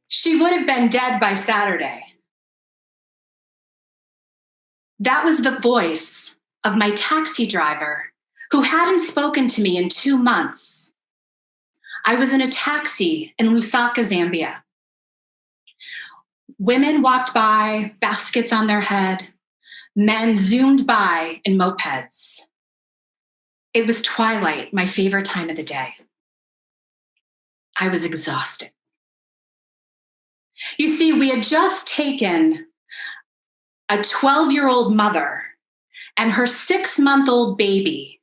she would have been dead by Saturday. That was the voice of my taxi driver who hadn't spoken to me in 2 months. I was in a taxi in Lusaka, Zambia. Women walked by, baskets on their head. Men zoomed by in mopeds. It was twilight, my favorite time of the day. I was exhausted. You see, we had just taken a 12-year-old mother and her 6-month-old baby,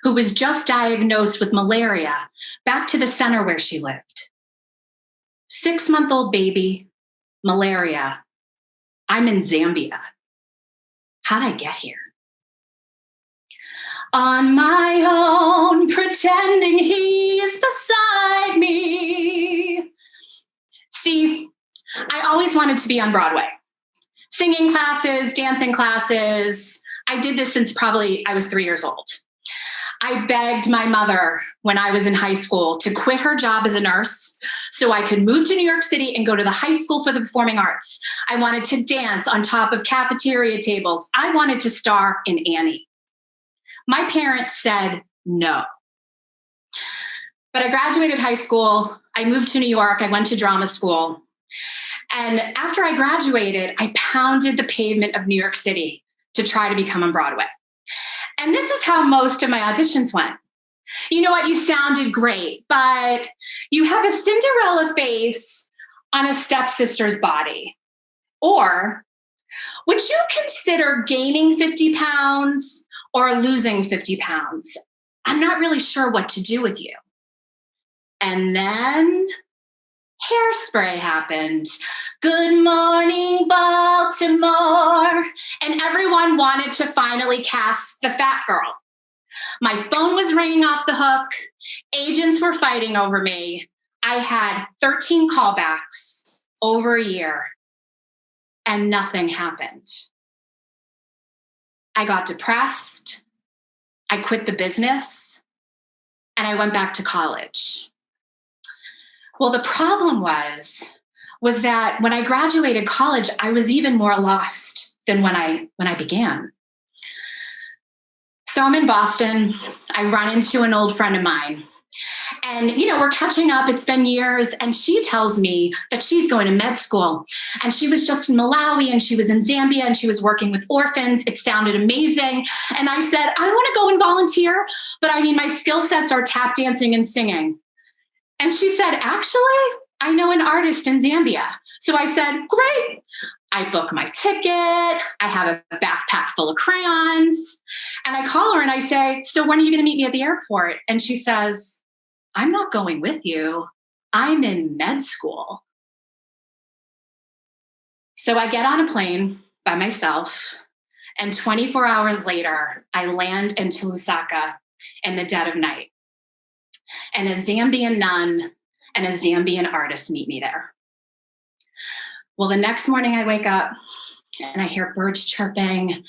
who was just diagnosed with malaria, back to the center where she lived. 6-month-old baby, malaria. I'm in Zambia. How'd I get here? On my own, pretending he's beside me. See, I always wanted to be on Broadway. Singing classes, dancing classes. I did this since probably I was 3 years old. I begged my mother when I was in high school to quit her job as a nurse so I could move to New York City and go to the high school for the performing arts. I wanted to dance on top of cafeteria tables. I wanted to star in Annie. My parents said no. But I graduated high school. I moved to New York. I went to drama school. And after I graduated, I pounded the pavement of New York City to try to become on Broadway. And this is how most of my auditions went. You know what? You sounded great, but you have a Cinderella face on a stepsister's body. Or would you consider gaining 50 pounds or losing 50 pounds? I'm not really sure what to do with you. And then Hairspray happened. Good morning, Baltimore. And everyone wanted to finally cast the fat girl. My phone was ringing off the hook. Agents were fighting over me. I had 13 callbacks over a year, and nothing happened. I got depressed. I quit the business, and I went back to college. Well, the problem was that when I graduated college, I was even more lost than when I began. So I'm in Boston. I run into an old friend of mine. And, we're catching up. It's been years. And she tells me that she's going to med school. And she was just in Malawi and she was in Zambia and she was working with orphans. It sounded amazing. And I said, I want to go and volunteer, but my skill sets are tap dancing and singing. And she said, actually, I know an artist in Zambia. So I said, great. I book my ticket. I have a backpack full of crayons. And I call her and I say, so when are you going to meet me at the airport? And she says, I'm not going with you. I'm in med school. So I get on a plane by myself. And 24 hours later, I land into Lusaka in the dead of night. And a Zambian nun and a Zambian artist meet me there. Well, the next morning I wake up and I hear birds chirping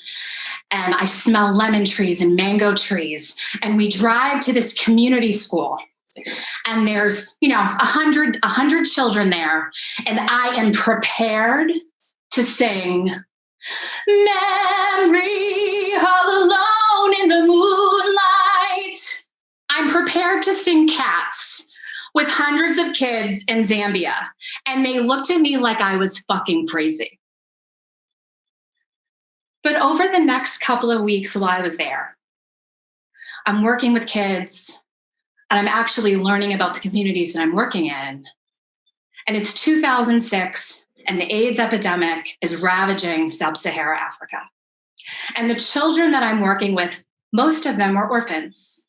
and I smell lemon trees and mango trees. And we drive to this community school and there's, 100 children there. And I am prepared to sing Memory all alone in the moonlight. I'm prepared to sing Cats with hundreds of kids in Zambia. And they looked at me like I was fucking crazy. But over the next couple of weeks while I was there, I'm working with kids and I'm actually learning about the communities that I'm working in. And it's 2006 and the AIDS epidemic is ravaging sub-Saharan Africa. And the children that I'm working with, most of them are orphans.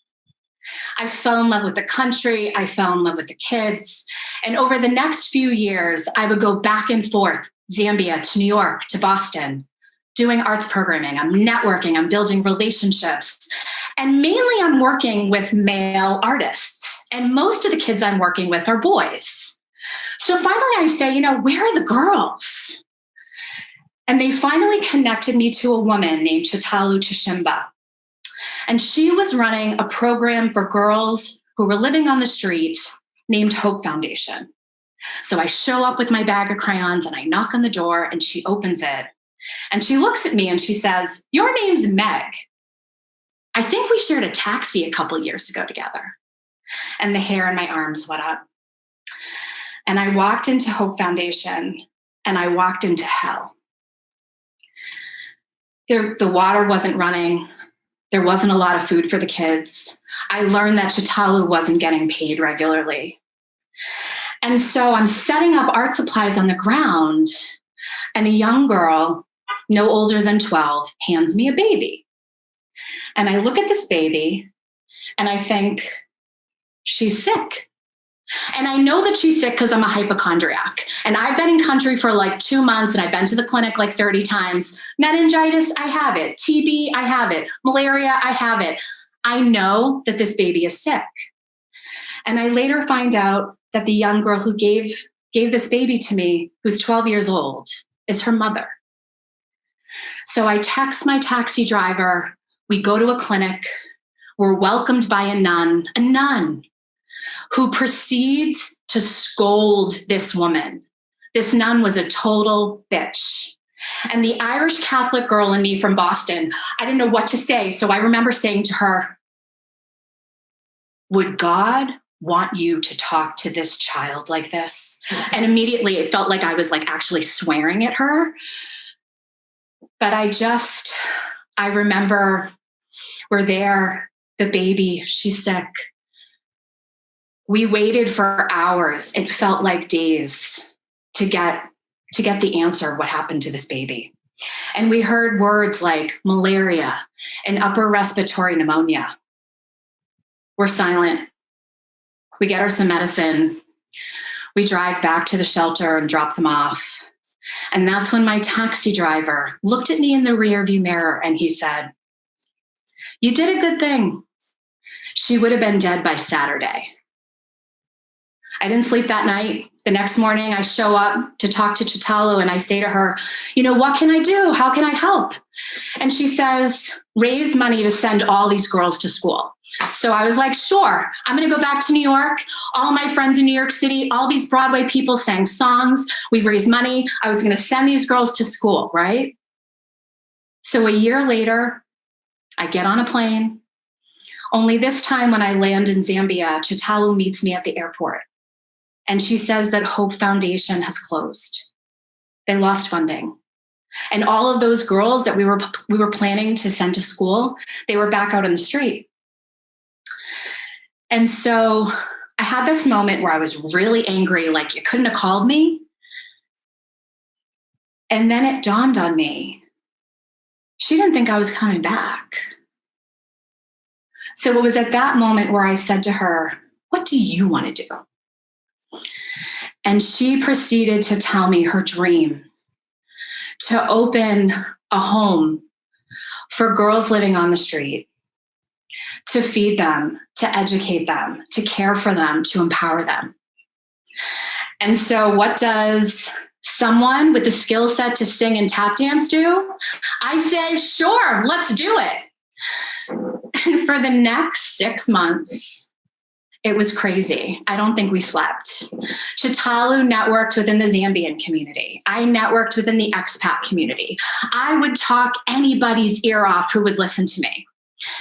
I fell in love with the country. I fell in love with the kids. And over the next few years, I would go back and forth, Zambia to New York to Boston, doing arts programming. I'm networking. I'm building relationships. And mainly I'm working with male artists. And most of the kids I'm working with are boys. So finally I say, where are the girls? And they finally connected me to a woman named Chitalu Chishimba. And she was running a program for girls who were living on the street named Hope Foundation. So I show up with my bag of crayons and I knock on the door and she opens it. And she looks at me and she says, "Your name's Meg. I think we shared a taxi a couple years ago together." And the hair in my arms went up. And I walked into Hope Foundation and I walked into hell. The water wasn't running. There wasn't a lot of food for the kids. I learned that Chitalu wasn't getting paid regularly. And so I'm setting up art supplies on the ground, and a young girl, no older than 12, hands me a baby. And I look at this baby and I think, she's sick. And I know that she's sick because I'm a hypochondriac. And I've been in country for like 2 months and I've been to the clinic like 30 times. Meningitis, I have it. TB, I have it. Malaria, I have it. I know that this baby is sick. And I later find out that the young girl who gave this baby to me, who's 12 years old, is her mother. So I text my taxi driver. We go to a clinic. We're welcomed by a nun who proceeds to scold this woman. This nun was a total bitch. And the Irish Catholic girl in me from Boston, I didn't know what to say. So I remember saying to her, "Would God want you to talk to this child like this?" And immediately it felt like I was like actually swearing at her. But I remember we're there, the baby, she's sick. We waited for hours. It felt like days to get the answer, what happened to this baby. And we heard words like malaria and upper respiratory pneumonia. We're silent. We get her some medicine. We drive back to the shelter and drop them off. And that's when my taxi driver looked at me in the rearview mirror and he said, "You did a good thing. She would have been dead by Saturday." I didn't sleep that night. The next morning, I show up to talk to Chitalu and I say to her, "What can I do? How can I help?" And she says, "Raise money to send all these girls to school." So I was like, sure, I'm going to go back to New York. All my friends in New York City, all these Broadway people sang songs. We've raised money. I was going to send these girls to school, right? So a year later, I get on a plane. Only this time when I land in Zambia, Chitalu meets me at the airport. And she says that Hope Foundation has closed. They lost funding. And all of those girls that we were planning to send to school, they were back out on the street. And so I had this moment where I was really angry, like, you couldn't have called me. And then it dawned on me, she didn't think I was coming back. So it was at that moment where I said to her, "What do you want to do?" And she proceeded to tell me her dream to open a home for girls living on the street, to feed them, to educate them, to care for them, to empower them. And so what does someone with the skill set to sing and tap dance do? I say, sure, let's do it. And for the next 6 months, it was crazy. I don't think we slept. Chitalu networked within the Zambian community. I networked within the expat community. I would talk anybody's ear off who would listen to me.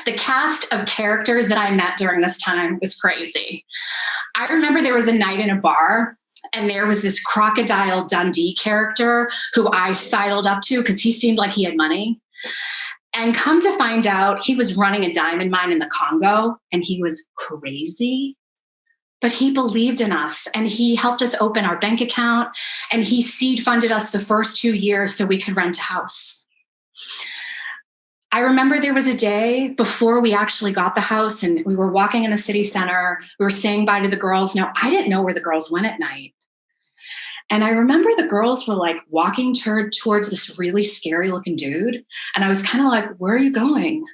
The cast of characters that I met during this time was crazy. I remember there was a night in a bar and there was this Crocodile Dundee character who I sidled up to because he seemed like he had money. And come to find out, he was running a diamond mine in the Congo and he was crazy, but he believed in us and he helped us open our bank account and he seed funded us the first 2 years so we could rent a house. I remember there was a day before we actually got the house and we were walking in the city center. We were saying bye to the girls. Now, I didn't know where the girls went at night. And I remember the girls were like walking towards this really scary looking dude. And I was kind of like, where are you going?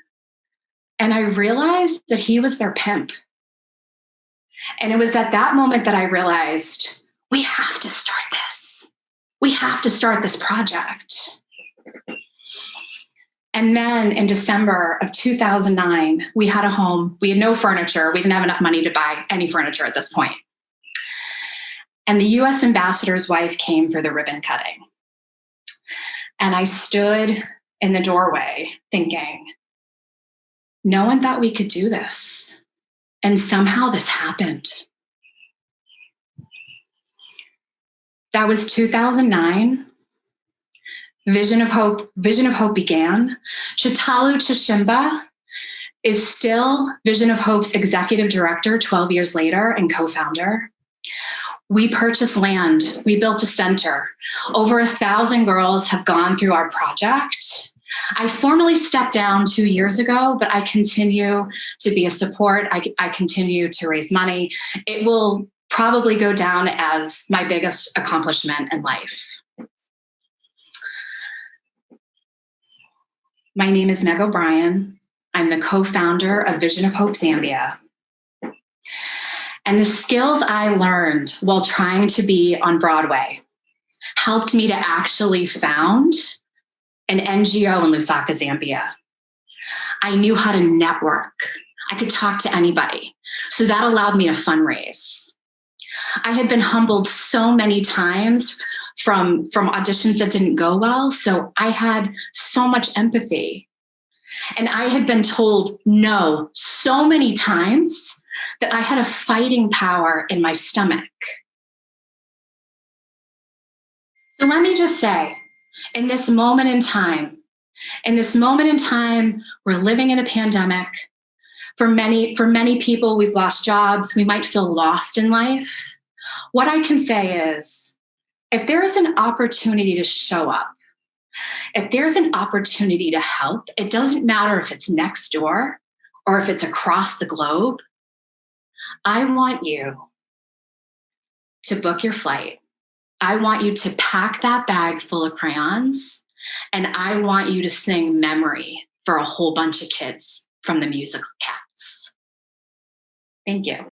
And I realized that he was their pimp. And it was at that moment that I realized we have to start this. We have to start this project. And then in December of 2009, we had a home. We had no furniture. We didn't have enough money to buy any furniture at this point. And the US ambassador's wife came for the ribbon cutting. And I stood in the doorway thinking, no one thought we could do this. And somehow this happened. That was 2009. Vision of Hope began. Chitalu Chishimba is still Vision of Hope's executive director 12 years later and co-founder. We purchased land. We built a center. Over 1,000 girls have gone through our project. I formally stepped down 2 years ago, but I continue to be a support. I continue to raise money. It will probably go down as my biggest accomplishment in life. My name is Meg O'Brien. I'm the co-founder of Vision of Hope Zambia. And the skills I learned while trying to be on Broadway helped me to actually found an NGO in Lusaka, Zambia. I knew how to network. I could talk to anybody. So that allowed me to fundraise. I had been humbled so many times from auditions that didn't go well. So I had so much empathy. And I had been told no so many times that I had a fighting power in my stomach. So let me just say, in this moment in time, we're living in a pandemic. For many people, we've lost jobs. We might feel lost in life. What I can say is, if there is an opportunity to show up, if there's an opportunity to help, it doesn't matter if it's next door or if it's across the globe. I want you to book your flight. I want you to pack that bag full of crayons, and I want you to sing Memory for a whole bunch of kids from the musical Cats. Thank you.